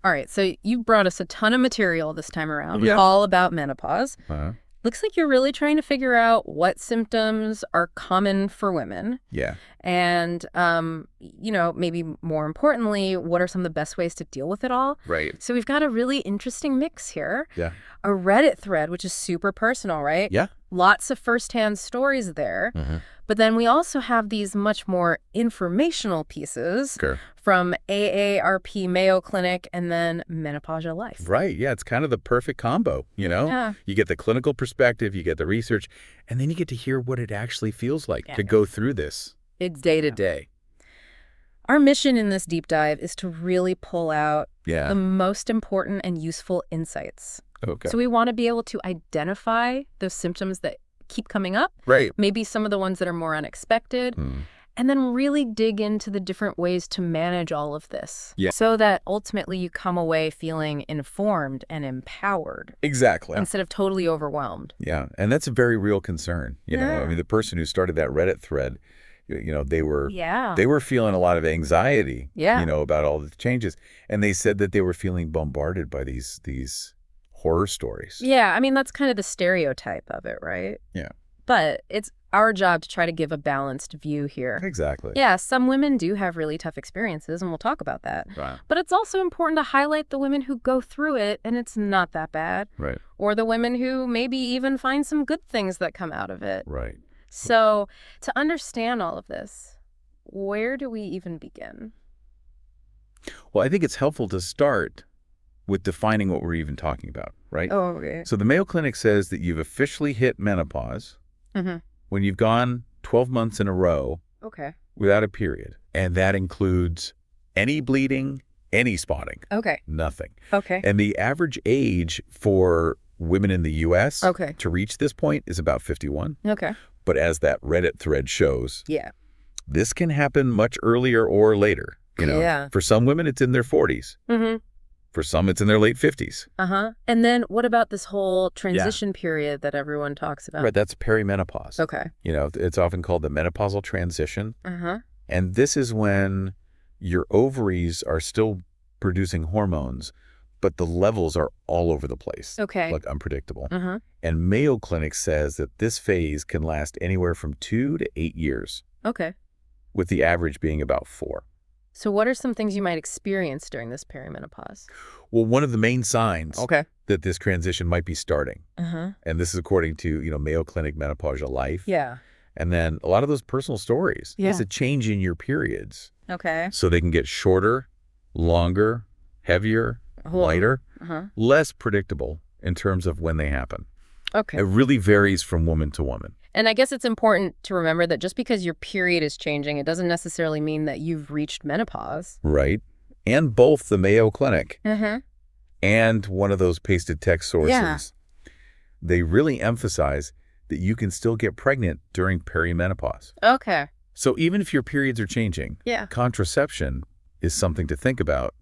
All right, so you brought us a ton of material this time around, Yeah. all about menopause. Uh-huh. Looks like you're really trying to figure out what symptoms are common for women. Yeah. And, maybe more importantly, what are some of the best ways to deal with it all? Right. So we've got a really interesting mix here. Yeah. A Reddit thread, which is super personal, right? Yeah. Lots of firsthand stories there. Mm-hmm. But then we also have these much more informational pieces from AARP Mayo Clinic and then Menopausia Life. Right. Yeah. It's kind of the perfect combo, Yeah. You get the clinical perspective, you get the research, and then you get to hear what it actually feels like to go through this. It's day to day. Our mission in this deep dive is to really pull out the most important and useful insights. Okay. So we want to be able to identify those symptoms that keep coming up, Right. maybe some of the ones that are more unexpected, and then really dig into the different ways to manage all of this so that ultimately you come away feeling informed and empowered. Exactly. Instead of totally overwhelmed. Yeah. And that's a very real concern. I mean, the person who started that Reddit thread, they were feeling a lot of anxiety, about all the changes. And they said that they were feeling bombarded by these horror stories. Yeah, I mean, that's kind of the stereotype of it, right? Yeah. But it's our job to try to give a balanced view here. Exactly. Yeah, some women do have really tough experiences, and we'll talk about that. Right. But it's also important to highlight the women who go through it, and it's not that bad. Right. Or the women who maybe even find some good things that come out of it. Right. So to understand all of this, where do we even begin? Well, I think it's helpful to start with defining what we're even talking about, right? Oh, okay. So the Mayo Clinic says that you've officially hit menopause when you've gone 12 months in a row without a period. And that includes any bleeding, any spotting. Okay. Nothing. Okay. And the average age for women in the U.S. Okay. to reach this point is about 51. Okay. But as that Reddit thread shows, this can happen much earlier or later. For some women, it's in their 40s. For some, it's in their late 50s. And then what about this whole transition period that everyone talks about? Right, that's perimenopause. Okay. It's often called the menopausal transition. And this is when your ovaries are still producing hormones, but the levels are all over the place. Okay. Like unpredictable. And Mayo Clinic says that this phase can last anywhere from 2 to 8 years. Okay. With the average being about 4. So what are some things you might experience during this perimenopause? Well, one of the main signs that this transition might be starting, and this is according to, Mayo Clinic Menopausia Life. Yeah. And then a lot of those personal stories. Yeah. It's a change in your periods. Okay. So they can get shorter, longer, heavier, lighter, less predictable in terms of when they happen. Okay. It really varies from woman to woman. And I guess it's important to remember that just because your period is changing, it doesn't necessarily mean that you've reached menopause. Right. And both the Mayo Clinic and one of those pasted text sources, they really emphasize that you can still get pregnant during perimenopause. Okay. So even if your periods are changing, contraception is something to think about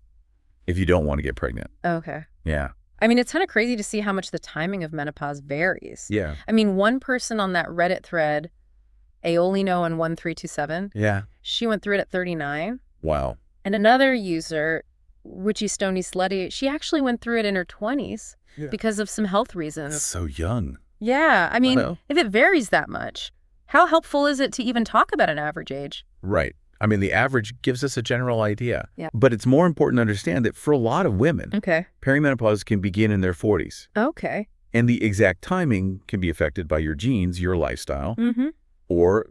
if you don't want to get pregnant. Okay. Yeah. I mean, it's kind of crazy to see how much the timing of menopause varies. Yeah. I mean, one person on that Reddit thread, Aolino in 1327, she went through it at 39. Wow. And another user, Witchy Stony Slutty, she actually went through it in her 20s because of some health reasons. That's so young. Yeah. I mean, if it varies that much, how helpful is it to even talk about an average age? Right. I mean, the average gives us a general idea. Yeah. But it's more important to understand that for a lot of women, perimenopause can begin in their 40s. Okay. And the exact timing can be affected by your genes, your lifestyle, or,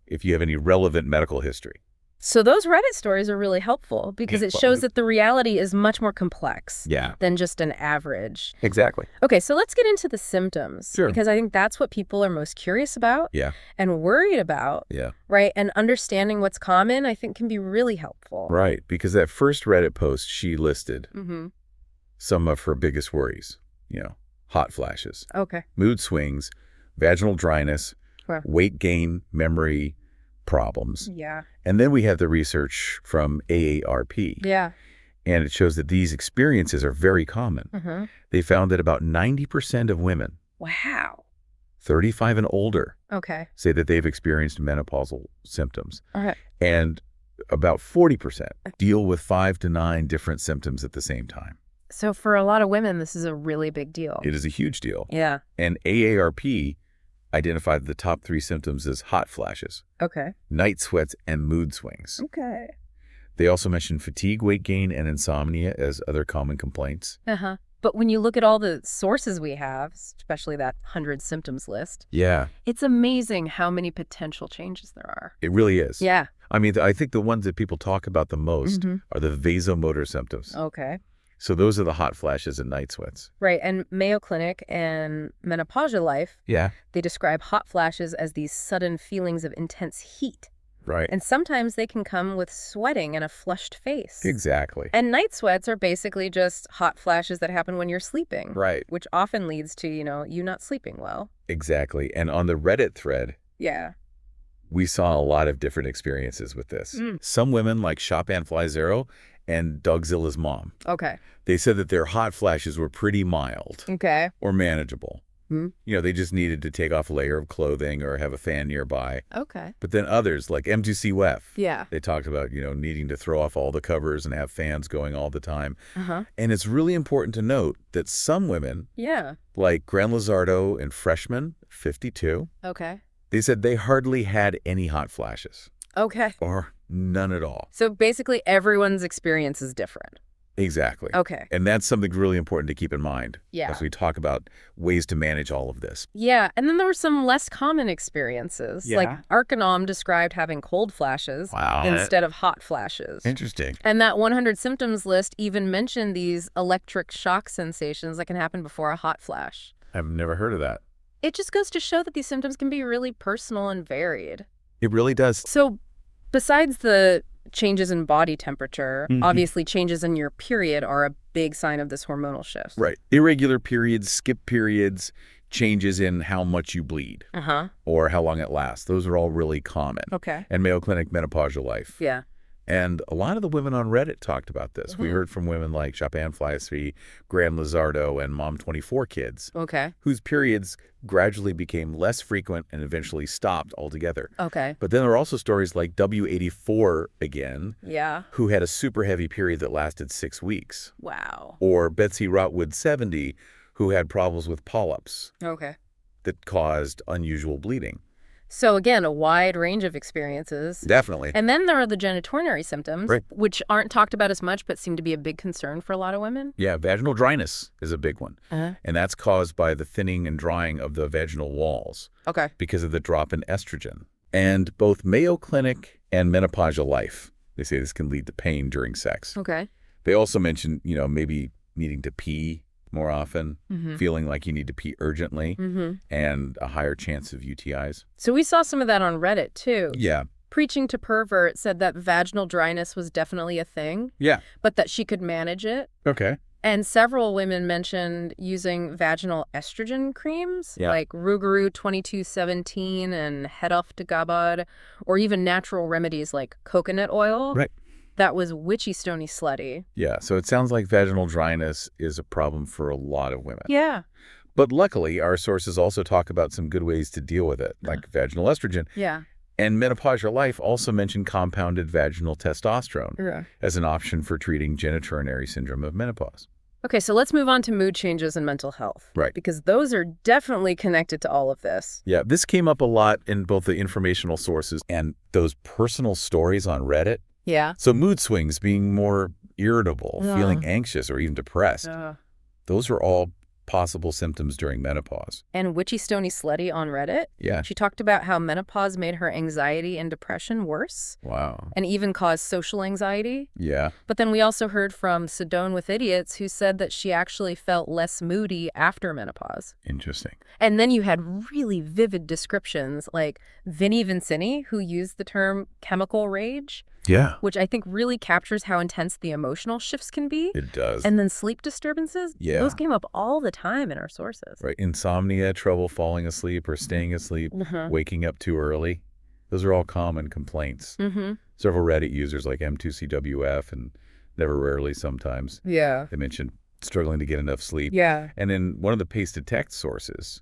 if you have any relevant medical history. So those Reddit stories are really helpful because it shows that the reality is much more complex than just an average. Exactly. Okay, so let's get into the symptoms. Sure. Because I think that's what people are most curious about and worried about. Yeah. Right? And understanding what's common, I think, can be really helpful. Right. Because that first Reddit post, she listed some of her biggest worries. Hot flashes. Okay. Mood swings, vaginal dryness, weight gain, memory problems. Yeah. And then we have the research from AARP. Yeah. And it shows that these experiences are very common. They found that about 90% of women, 35 and older, say that they've experienced menopausal symptoms. All right. And About 40% deal with 5 to 9 different symptoms at the same time. So for a lot of women, this is a really big deal. It is a huge deal. Yeah. And AARP identified the top 3 symptoms as hot flashes, night sweats, and mood swings. They also mentioned fatigue, weight gain, and insomnia as other common complaints. But when you look at all the sources we have, especially that 100 symptoms list, it's amazing how many potential changes there are. It really is. Yeah. I mean, I think the ones that people talk about the most are the vasomotor symptoms. So those are the hot flashes and night sweats. Right. And Mayo Clinic and Menopausia Life, they describe hot flashes as these sudden feelings of intense heat. Right. And sometimes they can come with sweating and a flushed face. Exactly. And night sweats are basically just hot flashes that happen when you're sleeping. Right. Which often leads to, you not sleeping well. Exactly. And on the Reddit thread, we saw a lot of different experiences with this. Some women, like ShopAndFlyZero and Dogzilla's mom, they said that their hot flashes were pretty mild or manageable. They just needed to take off a layer of clothing or have a fan nearby. But then others, like M2CWEF, they talked about, needing to throw off all the covers and have fans going all the time. And it's really important to note that some women, like Gran Lizardo and Freshman, 52, they said they hardly had any hot flashes. Or none at all. So basically everyone's experience is different. Exactly. And that's something really important to keep in mind as we talk about ways to manage all of this. And then there were some less common experiences. Like Arkanom described having cold flashes instead of hot flashes. Interesting. And that 100 symptoms list even mentioned these electric shock sensations that can happen before a hot flash. I've never heard of that. It just goes to show that these symptoms can be really personal and varied. It really does. So besides the changes in body temperature, obviously changes in your period are a big sign of this hormonal shift. Right. Irregular periods, skip periods, changes in how much you bleed or how long it lasts. Those are all really common. And Mayo Clinic Menopausia Life. And a lot of the women on Reddit talked about this. We heard from women like ShopAndFlyZero, Gran Lizardo, and Mom24 Kids, whose periods gradually became less frequent and eventually stopped altogether. But then there are also stories like W84 again, who had a super heavy period that lasted 6 weeks. Or Betsy Rotwood 70, who had problems with polyps that caused unusual bleeding. So again, a wide range of experiences. Definitely. And then there are the genitourinary symptoms, which aren't talked about as much, but seem to be a big concern for a lot of women. Yeah, vaginal dryness is a big one. And that's caused by the thinning and drying of the vaginal walls because of the drop in estrogen. And both Mayo Clinic and Menopausia Life, they say this can lead to pain during sex. They also mention, maybe needing to pee more often, feeling like you need to pee urgently, and a higher chance of UTIs. So we saw some of that on Reddit, too. Preaching to Pervert said that vaginal dryness was definitely a thing, but that she could manage it. And several women mentioned using vaginal estrogen creams, like Rougarou 2217 and Hedoftegabad, or even natural remedies like coconut oil. That was witchy, stony, slutty. So it sounds like vaginal dryness is a problem for a lot of women. But luckily, our sources also talk about some good ways to deal with it, like vaginal estrogen. And Menopausia Life also mentioned compounded vaginal testosterone as an option for treating genitourinary syndrome of menopause. Okay, so let's move on to mood changes and mental health. Because those are definitely connected to all of this. This came up a lot in both the informational sources and those personal stories on Reddit. So mood swings, being more irritable, feeling anxious, or even depressed, those are all possible symptoms during menopause. And Witchy Stony Slutty on Reddit, she talked about how menopause made her anxiety and depression worse. And even caused social anxiety. But then we also heard from Sedone with Idiots, who said that she actually felt less moody after menopause. Interesting. And then you had really vivid descriptions like Vinnie Vincini, who used the term chemical rage. Which I think really captures how intense the emotional shifts can be. It does. And then sleep disturbances. Those came up all the time in our sources. Insomnia, trouble falling asleep or staying asleep, waking up too early. Those are all common complaints. Several Reddit users like M2CWF and Never Rarely Sometimes. They mentioned struggling to get enough sleep. And in one of the pasted text sources,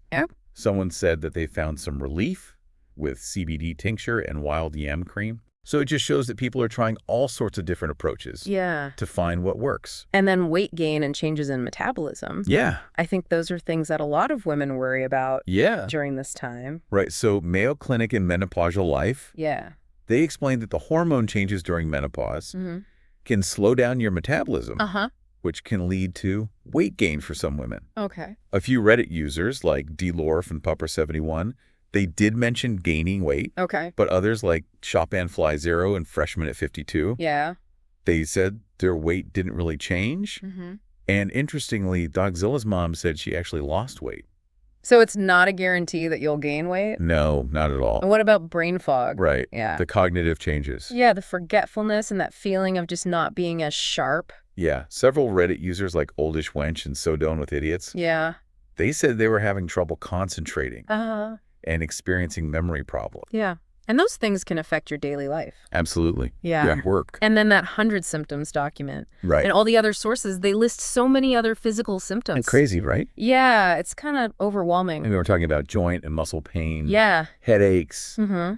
someone said that they found some relief with CBD tincture and wild yam cream. So it just shows that people are trying all sorts of different approaches to find what works. And then weight gain and changes in metabolism. Yeah. I think those are things that a lot of women worry about during this time. Right. So Mayo Clinic in Menopausal Life, they explained that the hormone changes during menopause can slow down your metabolism, which can lead to weight gain for some women. Okay. A few Reddit users like DLorf and Pupper71, they did mention gaining weight. Okay. But others like Shopandfly0 and Freshman at 52, they said their weight didn't really change. And interestingly, Dogzilla's mom said she actually lost weight. So it's not a guarantee that you'll gain weight? No, not at all. And what about brain fog? Right. Yeah. The cognitive changes. Yeah, the forgetfulness and that feeling of just not being as sharp. Yeah. Several Reddit users like Oldish Wench and So Done with Idiots, they said they were having trouble concentrating and experiencing memory problems. Yeah. And those things can affect your daily life. Absolutely. Yeah. Work. And then that 100 symptoms document. Right. And all the other sources, they list so many other physical symptoms. And crazy, right? Yeah. It's kind of overwhelming. And we were talking about joint and muscle pain. Yeah. Headaches.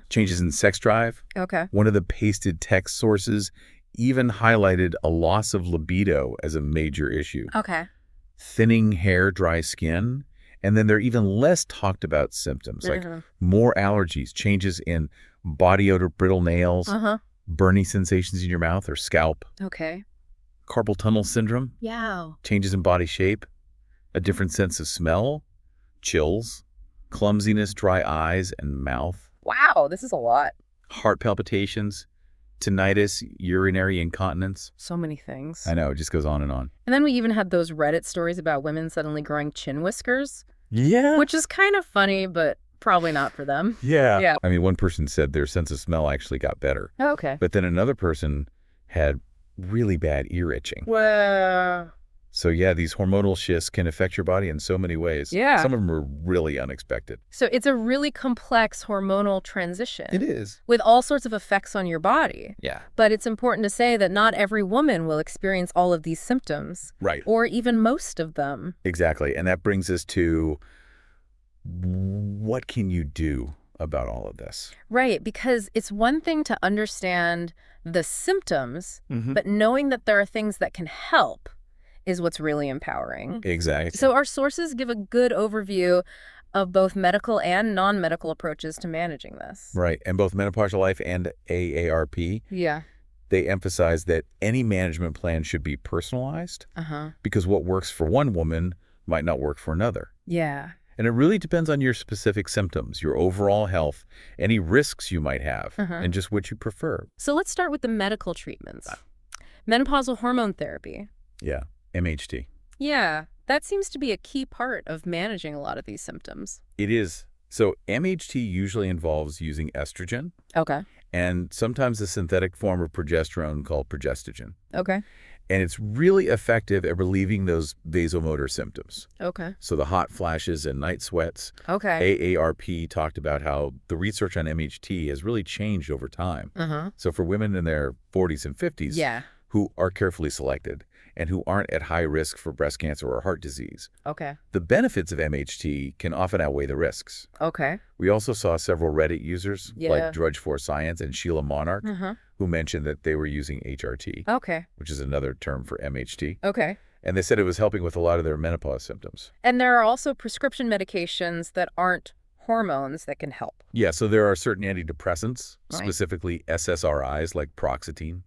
Changes in sex drive. Okay. One of the pasted text sources even highlighted a loss of libido as a major issue. Okay. Thinning hair, dry skin. And then there are even less talked about symptoms like more allergies, changes in body odor, brittle nails, burning sensations in your mouth or scalp. Okay. Carpal tunnel syndrome. Yeah. Changes in body shape, a different sense of smell, chills, clumsiness, dry eyes and mouth. Wow, this is a lot. Heart palpitations, tinnitus, urinary incontinence. So many things. I know, it just goes on and on. And then we even had those Reddit stories about women suddenly growing chin whiskers. Yeah. Which is kind of funny, but probably not for them. Yeah. I mean, one person said their sense of smell actually got better. Oh, okay. But then another person had really bad ear itching. Well. So yeah, these hormonal shifts can affect your body in so many ways. Yeah. Some of them are really unexpected. So it's a really complex hormonal transition. It is. With all sorts of effects on your body. Yeah. But it's important to say that not every woman will experience all of these symptoms. Right. Or even most of them. Exactly. And that brings us to what can you do about all of this? Right. Because it's one thing to understand the symptoms, but knowing that there are things that can help is what's really empowering. Exactly. So our sources give a good overview of both medical and non-medical approaches to managing this. Right. And both Menopausal Life and AARP, they emphasize that any management plan should be personalized because what works for one woman might not work for another. Yeah. And it really depends on your specific symptoms, your overall health, any risks you might have, and just what you prefer. So let's start with the medical treatments. Menopausal hormone therapy. Yeah. MHT. Yeah, that seems to be a key part of managing a lot of these symptoms. It is. So MHT usually involves using estrogen. Okay. And sometimes a synthetic form of progesterone called progestogen. Okay. And it's really effective at relieving those vasomotor symptoms. Okay. So the hot flashes and night sweats. Okay. AARP talked about how the research on MHT has really changed over time. So for women in their 40s and 50s who are carefully selected, and who aren't at high risk for breast cancer or heart disease. Okay. The benefits of MHT can often outweigh the risks. Okay. We also saw several Reddit users like Drudge for Science and Sheila Monarch who mentioned that they were using HRT, which is another term for MHT. Okay. And they said it was helping with a lot of their menopause symptoms. And there are also prescription medications that aren't hormones that can help. Yeah, so there are certain antidepressants, specifically SSRIs like Paroxetine.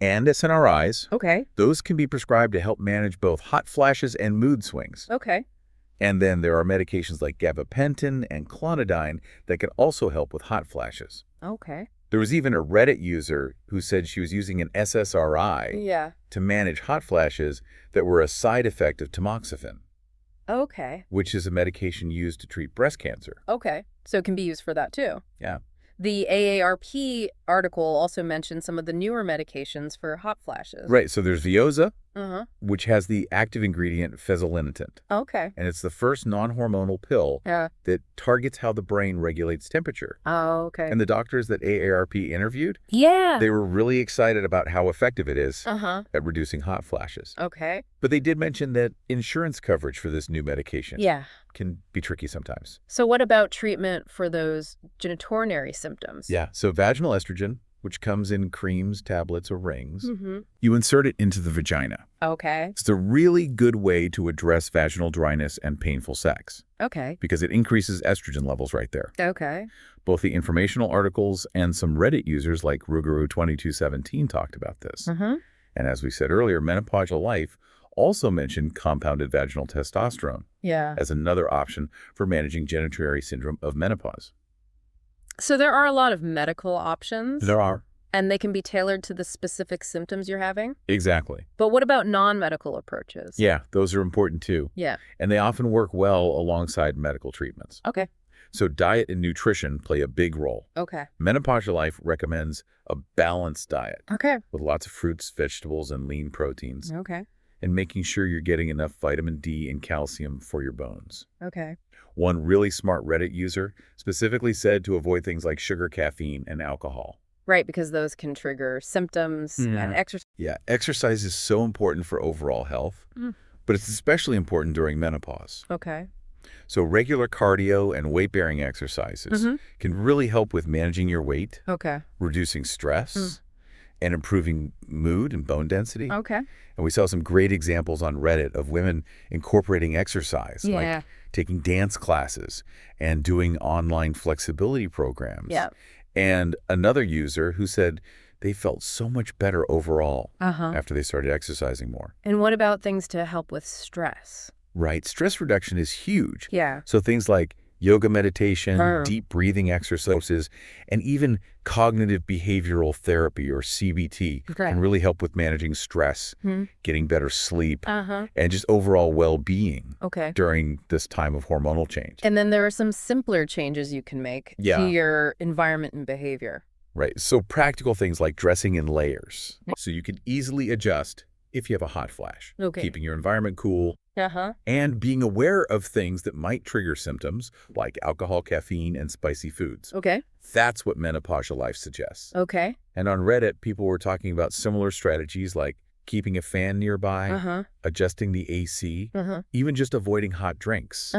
And SNRIs. Okay. Those can be prescribed to help manage both hot flashes and mood swings. Okay. And then there are medications like gabapentin and clonidine that can also help with hot flashes. Okay. There was even a Reddit user who said she was using an SSRI to manage hot flashes that were a side effect of tamoxifen. Okay. Which is a medication used to treat breast cancer. Okay. So it can be used for that too. Yeah. The AARP article also mentioned some of the newer medications for hot flashes. Right. So there's Veozah, which has the active ingredient fezolinetant. Okay. And it's the first non-hormonal pill that targets how the brain regulates temperature. Oh, okay. And the doctors that AARP interviewed, they were really excited about how effective it is at reducing hot flashes. Okay. But they did mention that insurance coverage for this new medication can be tricky sometimes. So what about treatment for those genitourinary symptoms? Yeah, so vaginal estrogen, which comes in creams, tablets, or rings, you insert it into the vagina. Okay. It's a really good way to address vaginal dryness and painful sex. Okay. Because it increases estrogen levels right there. Okay. Both the informational articles and some Reddit users like Rougarou2217 talked about this. And as we said earlier, Menopausia Life also mentioned compounded vaginal testosterone as another option for managing genitourinary syndrome of menopause. So there are a lot of medical options. There are. And they can be tailored to the specific symptoms you're having? Exactly. But what about non-medical approaches? Yeah, those are important too. Yeah. And they often work well alongside medical treatments. Okay. So diet and nutrition play a big role. Okay. Menopausia Life recommends a balanced diet. Okay. With lots of fruits, vegetables, and lean proteins. Okay. And making sure you're getting enough vitamin D and calcium for your bones. Okay. One really smart Reddit user specifically said to avoid things like sugar, caffeine, and alcohol. Right, because those can trigger symptoms and exercise. Yeah, exercise is so important for overall health, but it's especially important during menopause. Okay. So regular cardio and weight-bearing exercises can really help with managing your weight, reducing stress, and improving mood and bone density. Okay. And we saw some great examples on Reddit of women incorporating exercise, like taking dance classes and doing online flexibility programs. Yeah. And another user who said they felt so much better overall after they started exercising more. And what about things to help with stress? Right. Stress reduction is huge. Yeah. So things like yoga meditation, deep breathing exercises, and even cognitive behavioral therapy, or CBT, can really help with managing stress, getting better sleep, and just overall well-being during this time of hormonal change. And then there are some simpler changes you can make to your environment and behavior. Right. So practical things like dressing in layers. So you can easily adjust if you have a hot flash, keeping your environment cool, and being aware of things that might trigger symptoms like alcohol, caffeine, and spicy foods. Okay. That's what Menopausia Life suggests. Okay. And on Reddit, people were talking about similar strategies like keeping a fan nearby, adjusting the AC, even just avoiding hot drinks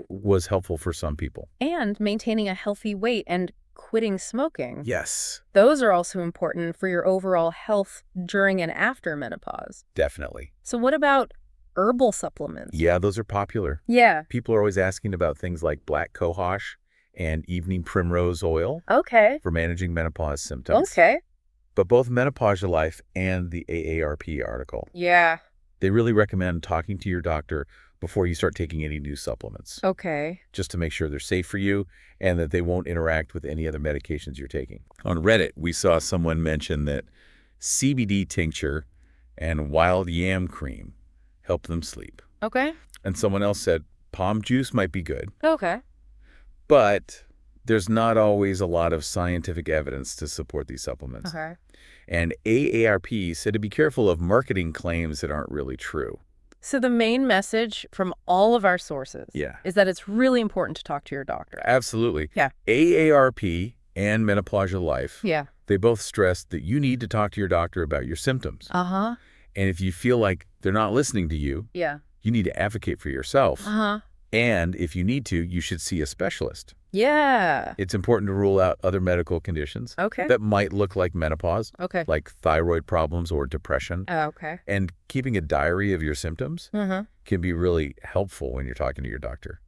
was helpful for some people. And maintaining a healthy weight and quitting smoking. Yes. Those are also important for your overall health during and after menopause. Definitely. So what about herbal supplements? Yeah, those are popular. Yeah. People are always asking about things like black cohosh and evening primrose oil for managing menopause symptoms. Okay. But both Menopausia Life and the AARP article, they really recommend talking to your doctor before you start taking any new supplements. Okay. Just to make sure they're safe for you and that they won't interact with any other medications you're taking. On Reddit, we saw someone mention that CBD tincture and wild yam cream help them sleep. Okay. And someone else said palm juice might be good. Okay. But there's not always a lot of scientific evidence to support these supplements. Okay. And AARP said to be careful of marketing claims that aren't really true. So the main message from all of our sources is that it's really important to talk to your doctor. Absolutely. Yeah. AARP and Menopausia Life, yeah, they both stress that you need to talk to your doctor about your symptoms. Uh-huh. And if you feel like they're not listening to you, yeah, you need to advocate for yourself. Uh-huh. And if you need to, you should see a specialist. Yeah. It's important to rule out other medical conditions that might look like menopause, like thyroid problems or depression. Okay. And keeping a diary of your symptoms can be really helpful when you're talking to your doctor.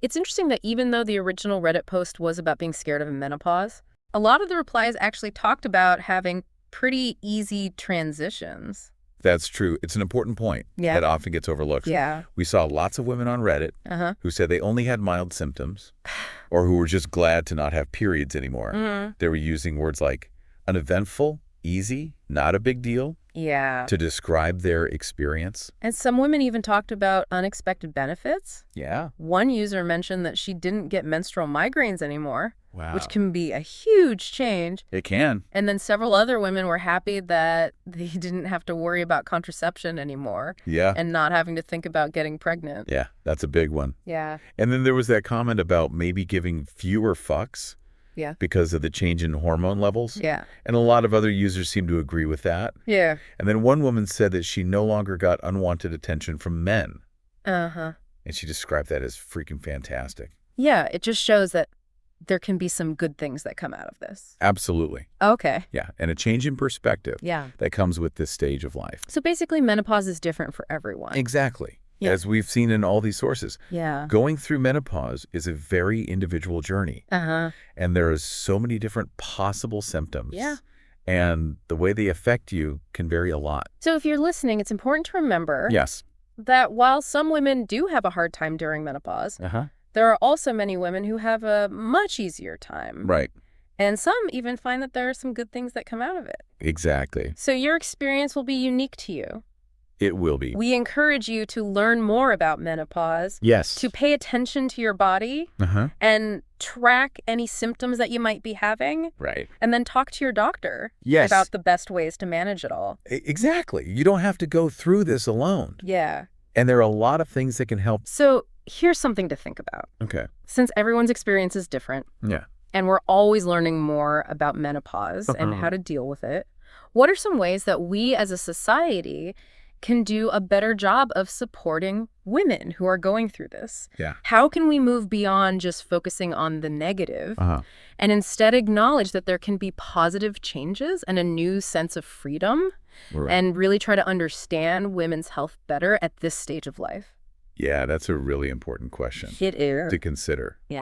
It's interesting that even though the original Reddit post was about being scared of menopause, a lot of the replies actually talked about having pretty easy transitions. That's true. It's an important point that often gets overlooked. Yeah. We saw lots of women on Reddit who said they only had mild symptoms or who were just glad to not have periods anymore. They were using words like uneventful, easy, not a big deal, Yeah. to describe their experience. And some women even talked about unexpected benefits. Yeah. One user mentioned that she didn't get menstrual migraines anymore. Wow. Which can be a huge change. It can. And then several other women were happy that they didn't have to worry about contraception anymore. Yeah. And not having to think about getting pregnant. Yeah, that's a big one. Yeah. And then there was that comment about maybe giving fewer fucks. Yeah. Because of the change in hormone levels. Yeah. And a lot of other users seem to agree with that. Yeah. And then one woman said that she no longer got unwanted attention from men. Uh-huh. And she described that as freaking fantastic. Yeah, it just shows that there can be some good things that come out of this. Absolutely. Okay. Yeah, and a change in perspective that comes with this stage of life. So basically menopause is different for everyone. Exactly. Yeah. As we've seen in all these sources. Yeah. Going through menopause is a very individual journey. Uh-huh. And there are so many different possible symptoms. Yeah. And the way they affect you can vary a lot. So if you're listening, it's important to remember that while some women do have a hard time during menopause, there are also many women who have a much easier time. Right. And some even find that there are some good things that come out of it. Exactly. So your experience will be unique to you. It will be. We encourage you to learn more about menopause. Yes. To pay attention to your body. And track any symptoms that you might be having. Right. And then talk to your doctor. Yes. About the best ways to manage it all. Exactly. You don't have to go through this alone. Yeah. And there are a lot of things that can help. So here's something to think about. Okay. Since everyone's experience is different. Yeah. And we're always learning more about menopause and how to deal with it. What are some ways that we as a society can do a better job of supporting women who are going through this? Yeah. How can we move beyond just focusing on the negative and instead acknowledge that there can be positive changes and a new sense of freedom and really try to understand women's health better at this stage of life? Yeah, that's a really important question it is to consider. Yeah.